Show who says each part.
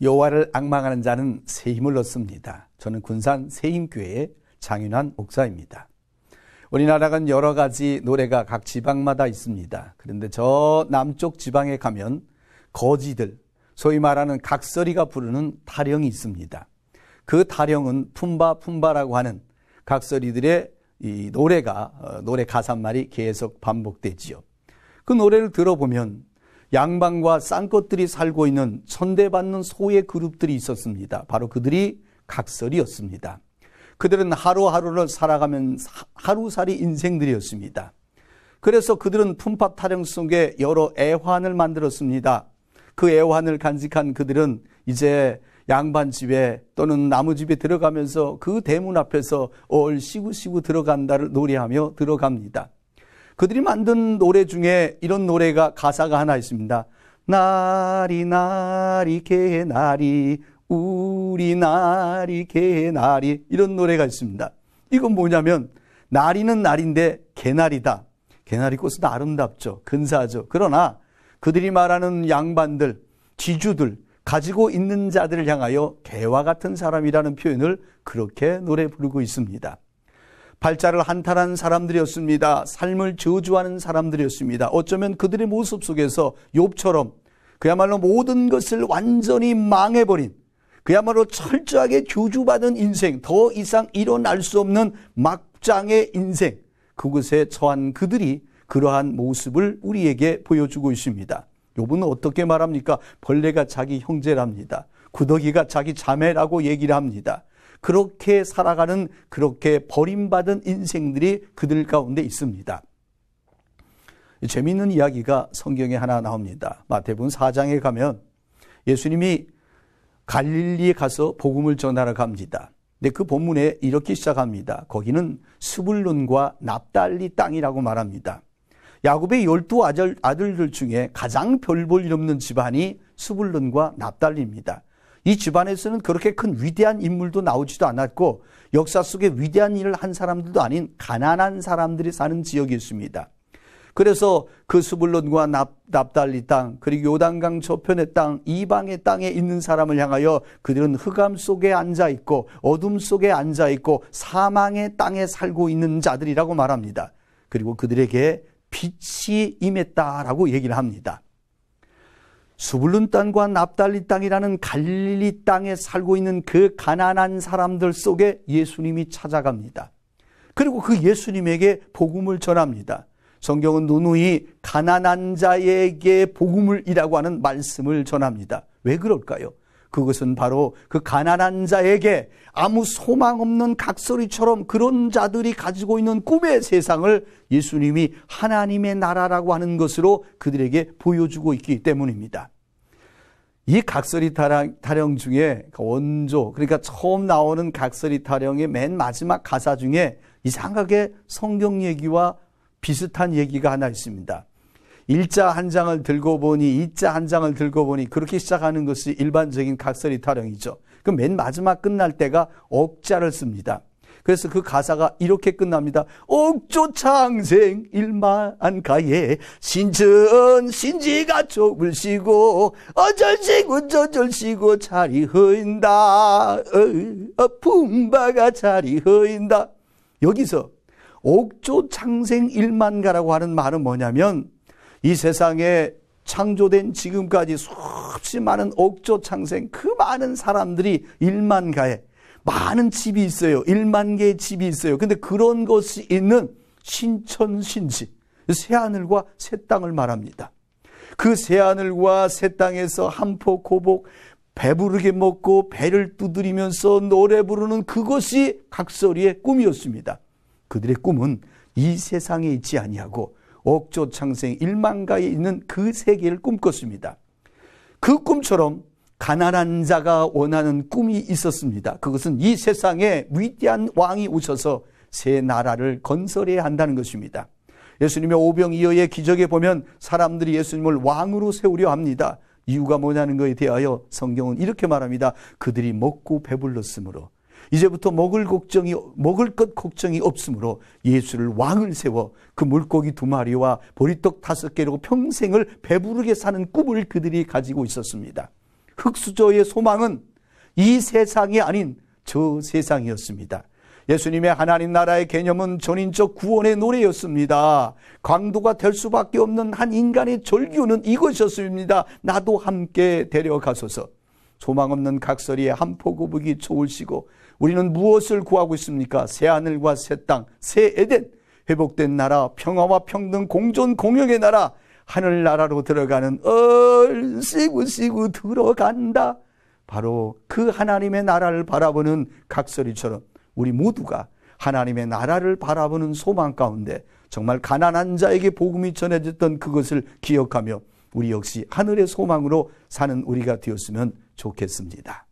Speaker 1: 여호와를 앙망하는 자는 새 힘을 얻습니다. 저는 군산 새힘교회의 장윤환 목사입니다. 우리나라는 여러 가지 노래가 각 지방마다 있습니다. 그런데 저 남쪽 지방에 가면 거지들, 소위 말하는 각설이가 부르는 타령이 있습니다. 그 타령은 품바라고 하는 각설이들의 이 노래 가사말이 계속 반복되지요. 그 노래를 들어보면 양반과 쌍것들이 살고 있는 천대받는 소의 그룹들이 있었습니다. 바로 그들이 각설이었습니다. 그들은 하루하루를 살아가면 하루살이 인생들이었습니다. 그래서 그들은 품밥 타령 속에 여러 애환을 만들었습니다. 그 애환을 간직한 그들은 이제 양반집에 또는 나무집에 들어가면서 그 대문 앞에서 얼씨구씨구 들어간다를 노래하며 들어갑니다. 그들이 만든 노래 중에 이런 노래가 가사가 하나 있습니다. 나리 나리 개나리 우리 나리 개나리, 이런 노래가 있습니다. 이건 뭐냐면 나리는 나리인데 개나리다. 개나리 꽃은 아름답죠. 근사하죠. 그러나 그들이 말하는 양반들, 지주들, 가지고 있는 자들을 향하여 개와 같은 사람이라는 표현을 그렇게 노래 부르고 있습니다. 발자를 한탄한 사람들이었습니다. 삶을 저주하는 사람들이었습니다. 어쩌면 그들의 모습 속에서 욥처럼 그야말로 모든 것을 완전히 망해버린, 그야말로 철저하게 저주받은 인생, 더 이상 일어날 수 없는 막장의 인생, 그곳에 처한 그들이 그러한 모습을 우리에게 보여주고 있습니다. 욥은 어떻게 말합니까? 벌레가 자기 형제랍니다. 구더기가 자기 자매라고 얘기를 합니다. 그렇게 살아가는, 그렇게 버림받은 인생들이 그들 가운데 있습니다. 재미있는 이야기가 성경에 하나 나옵니다. 마태복음 4장에 가면 예수님이 갈릴리에 가서 복음을 전하러 갑니다. 근데 그 본문에 이렇게 시작합니다. 거기는 스불론과 납달리 땅이라고 말합니다. 야곱의 12 아들들 중에 가장 별 볼 일 없는 집안이 스불론과 납달리입니다. 이 집안에서는 그렇게 큰 위대한 인물도 나오지도 않았고 역사 속에 위대한 일을 한 사람들도 아닌 가난한 사람들이 사는 지역이었습니다. 그래서 그 스불론과 납달리 땅, 그리고 요단강 저편의 땅, 이방의 땅에 있는 사람을 향하여 그들은 흑암 속에 앉아있고 어둠 속에 앉아있고 사망의 땅에 살고 있는 자들이라고 말합니다. 그리고 그들에게 빛이 임했다라고 얘기를 합니다. 스불론 땅과 납달리 땅이라는 갈릴리 땅에 살고 있는 그 가난한 사람들 속에 예수님이 찾아갑니다. 그리고 그 예수님에게 복음을 전합니다. 성경은 누누이 가난한 자에게 복음을이라고 하는 말씀을 전합니다. 왜 그럴까요? 그것은 바로 그 가난한 자에게 아무 소망 없는 각설이처럼 그런 자들이 가지고 있는 꿈의 세상을 예수님이 하나님의 나라라고 하는 것으로 그들에게 보여주고 있기 때문입니다. 이 각설이 타령 중에 원조, 그러니까 처음 나오는 각설이 타령의 맨 마지막 가사 중에 이상하게 성경 얘기와 비슷한 얘기가 하나 있습니다. 1자 한 장을 들고 보니 2자 한 장을 들고 보니, 그렇게 시작하는 것이 일반적인 각설이 타령이죠. 그 맨 마지막 끝날 때가 억자를 씁니다. 그래서 그 가사가 이렇게 끝납니다. 옥조창생 일만가에 신천 신지가 족을 쉬고 어절시고 저절시고 자리 흐인다 품바가 자리 흐인다. 여기서 옥조창생 일만가라고 하는 말은 뭐냐면 이 세상에 창조된 지금까지 수없이 많은 옥조창생, 그 많은 사람들이 1만가에 많은 집이 있어요. 1만 개의 집이 있어요. 근데 그런 것이 있는 신천신지, 새하늘과 새 땅을 말합니다. 그 새하늘과 새 땅에서 한포 고복 배부르게 먹고 배를 두드리면서 노래 부르는 그것이 각설이의 꿈이었습니다. 그들의 꿈은 이 세상에 있지 아니하고 옥조창생 1만가에 있는 그 세계를 꿈꿨습니다. 그 꿈처럼 가난한 자가 원하는 꿈이 있었습니다. 그것은 이 세상에 위대한 왕이 오셔서 새 나라를 건설해야 한다는 것입니다. 예수님의 오병이어의 기적에 보면 사람들이 예수님을 왕으로 세우려 합니다. 이유가 뭐냐는 것에 대하여 성경은 이렇게 말합니다. 그들이 먹고 배불렀으므로 이제부터 먹을 것 걱정이 없으므로 예수를 왕을 세워 그 물고기 2마리와 보리떡 5개로 평생을 배부르게 사는 꿈을 그들이 가지고 있었습니다. 흙수저의 소망은 이 세상이 아닌 저 세상이었습니다. 예수님의 하나님 나라의 개념은 전인적 구원의 노래였습니다. 강도가 될 수밖에 없는 한 인간의 절규는 이것이었습니다. 나도 함께 데려가소서. 소망 없는 각설이에 한 포구북이 좋으시고 우리는 무엇을 구하고 있습니까? 새 하늘과 새 땅, 새 에덴, 회복된 나라, 평화와 평등, 공존, 공영의 나라, 하늘나라로 들어가는 얼씨구씨구 들어간다. 바로 그 하나님의 나라를 바라보는 각설이처럼 우리 모두가 하나님의 나라를 바라보는 소망 가운데 정말 가난한 자에게 복음이 전해졌던 그것을 기억하며 우리 역시 하늘의 소망으로 사는 우리가 되었으면 좋겠습니다.